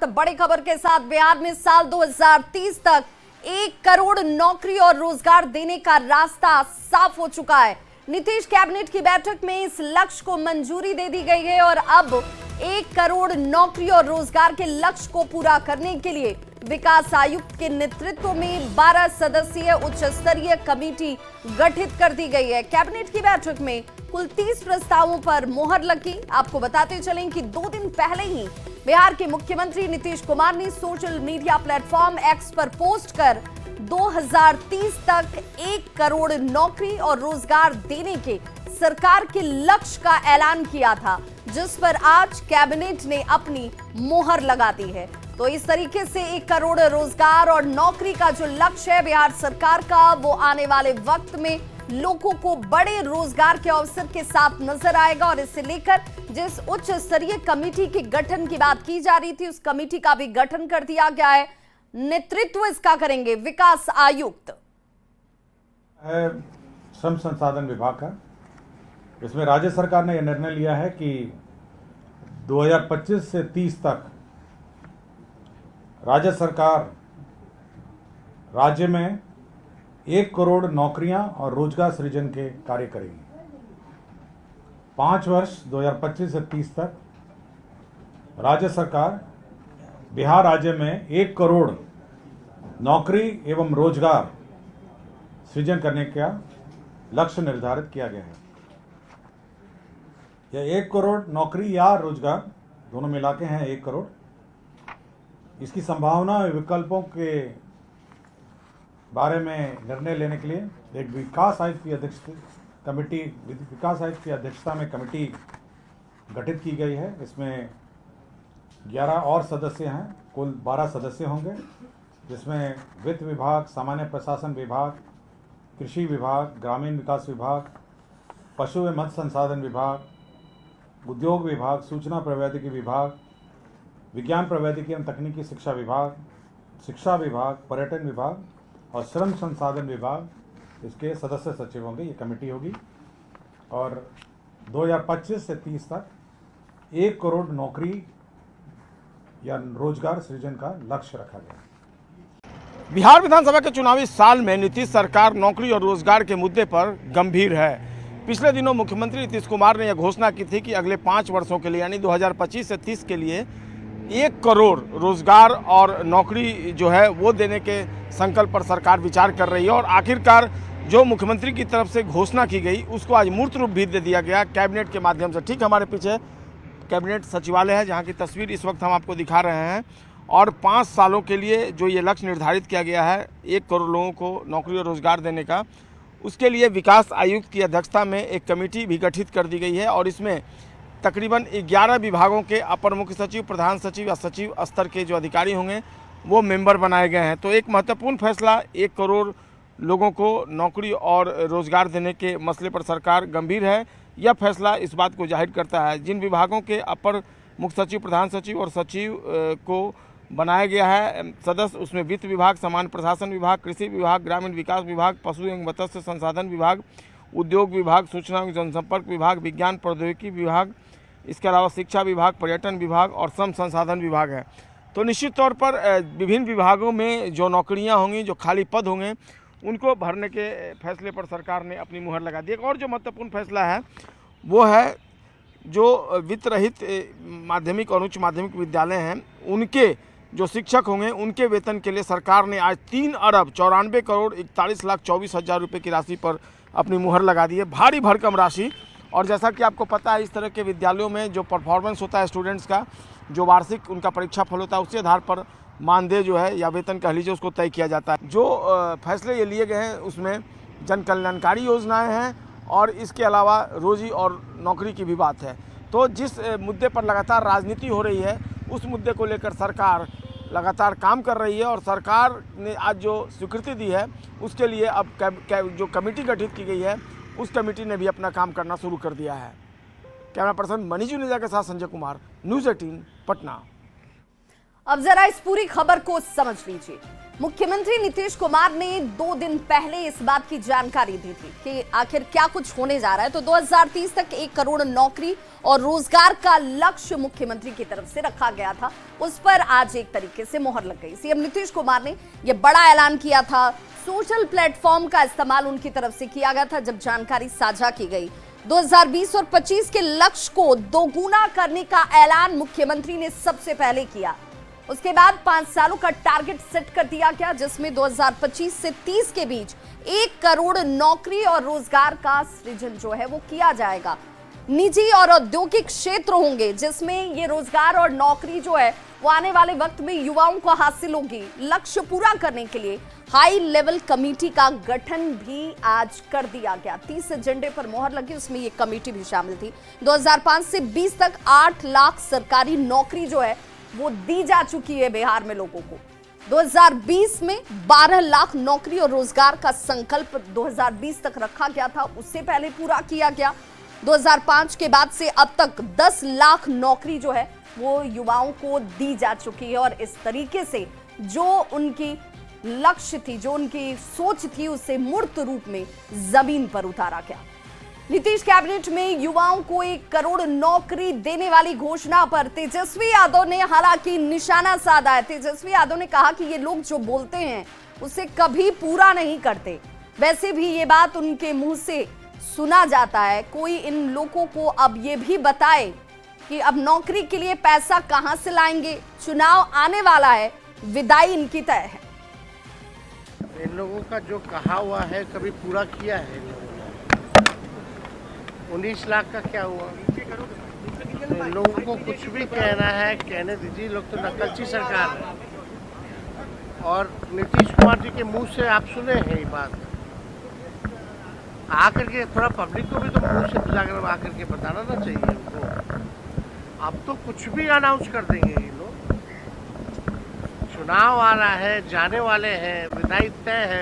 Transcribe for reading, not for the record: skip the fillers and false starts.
वक्त बड़ी खबर के साथ बिहार में साल 2030 तक 1 करोड़ नौकरी और रोजगार देने का रास्ता साफ हो चुका है। नीतीश कैबिनेट की बैठक में इस लक्ष्य को मंजूरी दे दी गई है और अब 1 करोड़ नौकरी और रोजगार के लक्ष्य को पूरा करने के लिए विकास आयुक्त के नेतृत्व में 12 सदस्यीय उच्च स्तरीय कमेटी गठित कर दी गई है। कैबिनेट की बैठक में कुल 30 प्रस्तावों पर मोहर लगी। आपको बताते चलें कि 2 दिन पहले ही बिहार के मुख्यमंत्री नीतीश कुमार ने सोशल मीडिया प्लेटफॉर्म एक्स पर पोस्ट कर 2030 तक 1 करोड़ नौकरी और रोजगार देने के सरकार के लक्ष्य का ऐलान किया था, जिस पर आज कैबिनेट ने अपनी मोहर लगा दी है। तो इस तरीके से 1 करोड़ रोजगार और नौकरी का जो लक्ष्य है बिहार सरकार का, वो आने वाले वक्त में लोगों को बड़े रोजगार के अवसर के साथ नजर आएगा। और इसे लेकर जिस उच्च स्तरीय कमेटी के गठन की बात की जा रही थी, उस कमेटी का भी गठन कर दिया गया है। नेतृत्व इसका करेंगे विकास आयुक्त। श्रम संसाधन विभाग का इसमें राज्य सरकार ने यह निर्णय लिया है कि 2025 से 30 तक राज्य सरकार राज्य में 1 करोड़ नौकरियां और रोजगार सृजन के कार्य करेगी। 5 वर्ष 2025 से 30 तक राज्य सरकार बिहार राज्य में 1 करोड़ नौकरी एवं रोजगार सृजन करने का लक्ष्य निर्धारित किया गया है। यह 1 करोड़ नौकरी या रोजगार दोनों मिला के हैं 1 करोड़। इसकी संभावना और विकल्पों के बारे में निर्णय लेने के लिए एक विकास आयुक्त की अध्यक्षता में कमेटी गठित की गई है। इसमें 11 और सदस्य हैं, कुल 12 सदस्य होंगे, जिसमें वित्त विभाग, सामान्य प्रशासन विभाग, कृषि विभाग, ग्रामीण विकास विभाग, पशु एवं मत्स्य संसाधन विभाग, उद्योग विभाग, सूचना प्रौद्योगिकी विभाग, विज्ञान प्रौद्योगिकी एवं तकनीकी शिक्षा विभाग, पर्यटन विभाग और श्रम संसाधन विभाग इसके सदस्य सचिव होंगे। ये कमेटी होगी और 2025 से 30 तक 1 करोड़ नौकरी या रोजगार सृजन का लक्ष्य रखा गया। बिहार विधानसभा के चुनावी साल में नीतीश सरकार नौकरी और रोजगार के मुद्दे पर गंभीर है। पिछले दिनों मुख्यमंत्री नीतीश कुमार ने यह घोषणा की थी कि अगले 5 वर्षों के लिए यानी 2025 से 30 के लिए 1 करोड़ रोजगार और नौकरी जो है वो देने के संकल्प पर सरकार विचार कर रही है। और आखिरकार जो मुख्यमंत्री की तरफ से घोषणा की गई उसको आज मूर्त रूप भी दे दिया गया कैबिनेट के माध्यम से। ठीक हमारे पीछे कैबिनेट सचिवालय है, जहाँ की तस्वीर इस वक्त हम आपको दिखा रहे हैं। और 5 सालों के लिए जो ये लक्ष्य निर्धारित किया गया है 1 करोड़ लोगों को नौकरी और रोजगार देने का, उसके लिए विकास आयुक्त की अध्यक्षता में एक कमेटी भी गठित कर दी गई है। और इसमें तकरीबन 11 विभागों के अपर मुख्य सचिव, प्रधान सचिव या सचिव स्तर के जो अधिकारी होंगे वो मेंबर बनाए गए हैं। तो एक महत्वपूर्ण फैसला 1 करोड़ लोगों को नौकरी और रोजगार देने के मसले पर सरकार गंभीर है। यह फैसला इस बात को जाहिर करता है जिन विभागों के अपर मुख्य सचिव, प्रधान सचिव और सचिव को बनाया गया है सदस्य, उसमें वित्त विभाग, सामान्य प्रशासन विभाग, कृषि विभाग, ग्रामीण विकास विभाग, पशु एवं मत्स्य संसाधन विभाग, उद्योग विभाग, सूचना एवं जनसंपर्क विभाग, विज्ञान प्रौद्योगिकी विभाग, इसके अलावा शिक्षा विभाग, पर्यटन विभाग और श्रम संसाधन विभाग है। तो निश्चित तौर पर विभिन्न विभागों में जो नौकरियां होंगी, जो खाली पद होंगे, उनको भरने के फैसले पर सरकार ने अपनी मुहर लगा दी। और जो महत्वपूर्ण फैसला है वो है जो वित्त रहित माध्यमिक और उच्च माध्यमिक विद्यालय हैं, उनके जो शिक्षक होंगे उनके वेतन के लिए सरकार ने आज 3 अरब 94 करोड़ 41 लाख 24 हज़ार रुपये की राशि पर अपनी मुहर लगा दी है। भारी भरकम राशि। और जैसा कि आपको पता है, इस तरह के विद्यालयों में जो परफॉर्मेंस होता है स्टूडेंट्स का, जो वार्षिक उनका परीक्षा फल होता है, उसी आधार पर मानदेय जो है या वेतन कह लीजिए उसको तय किया जाता है। जो फैसले ये लिए गए हैं उसमें जन कल्याणकारी योजनाएँ हैं और इसके अलावा रोजी और नौकरी की भी बात है। तो जिस मुद्दे पर लगातार राजनीति हो रही है उस मुद्दे को लेकर सरकार लगातार काम कर रही है। और सरकार ने आज जो स्वीकृति दी है उसके लिए अब जो कमेटी गठित की गई है उस कमेटी ने भी अपना काम करना शुरू कर दिया है। कैमरा पर्सन मनीष जुनेजा के साथ संजय कुमार, न्यूज़ 18 पटना। अब जरा इस पूरी खबर को समझ लीजिए। मुख्यमंत्री नीतीश कुमार ने 2 दिन पहले इस बात की जानकारी दी थी कि आखिर क्या कुछ होने जा रहा है। तो 2030 तक 1 करोड़ नौकरी और रोजगार का लक्ष्य मुख्यमंत्री की तरफ से रखा गया था, उस पर आज एक तरीके से मोहर लग गई। सीएम नीतीश कुमार ने यह बड़ा ऐलान किया था। सोशल प्लेटफॉर्म का इस्तेमाल उनकी तरफ से किया गया था जब जानकारी साझा की गई। 2020 और 25 के लक्ष्य को दोगुना करने का ऐलान मुख्यमंत्री ने सबसे पहले किया। उसके बाद 5 सालों का टारगेट सेट कर दिया गया, जिसमें 2025 से 30 के बीच 1 करोड़ नौकरी और रोजगार का सृजन जो है वो किया जाएगा। निजी और औद्योगिक क्षेत्र होंगे जिसमें ये रोजगार और नौकरी जो है वो आने वाले वक्त में युवाओं को हासिल होगी। लक्ष्य पूरा करने के लिए हाई लेवल कमेटी का गठन भी आज कर दिया गया। 30 एजेंडे पर मोहर लगी, उसमें ये कमेटी भी शामिल थी। 2005 से 20 तक 8 लाख सरकारी नौकरी जो है वो दी जा चुकी है बिहार में लोगों को। 2020 में 12 लाख नौकरी और रोजगार का संकल्प 2020 तक रखा गया था, उससे पहले पूरा किया गया। 2005 के बाद से अब तक 10 लाख नौकरी जो है वो युवाओं को दी जा चुकी है और इस तरीके से जो उनकी लक्ष्य थी, जो उनकी सोच थी, उसे मूर्त रूप में जमीन पर उतारा गया। नीतीश कैबिनेट में युवाओं को 1 करोड़ नौकरी देने वाली घोषणा पर तेजस्वी यादव ने हालांकि निशाना साधा है। तेजस्वी यादव ने कहा कि ये लोग जो बोलते हैं उसे कभी पूरा नहीं करते। वैसे भी ये बात उनके मुंह से सुना जाता है। कोई इन लोगों को अब ये भी बताए कि अब नौकरी के लिए पैसा कहां से लाएंगे। चुनाव आने वाला है, विदाई इनकी तय है। इन लोगों का जो कहा हुआ है कभी पूरा किया है इन लोगों ने। 19 लाख का क्या हुआ? इन लोगों को कुछ भी कहना है कहने दीजिए। लोग तो नकलची सरकार है और नीतीश कुमार जी के मुंह से आप सुने हैं ये बात। आकर के थोड़ा पब्लिक को भी तो मुंह से जाकर आकर के बताना ना चाहिए उनको। अब तो कुछ भी अनाउंस कर देंगे ये लोग। चुनाव आ रहा है, जाने वाले हैं, विदाई तय है।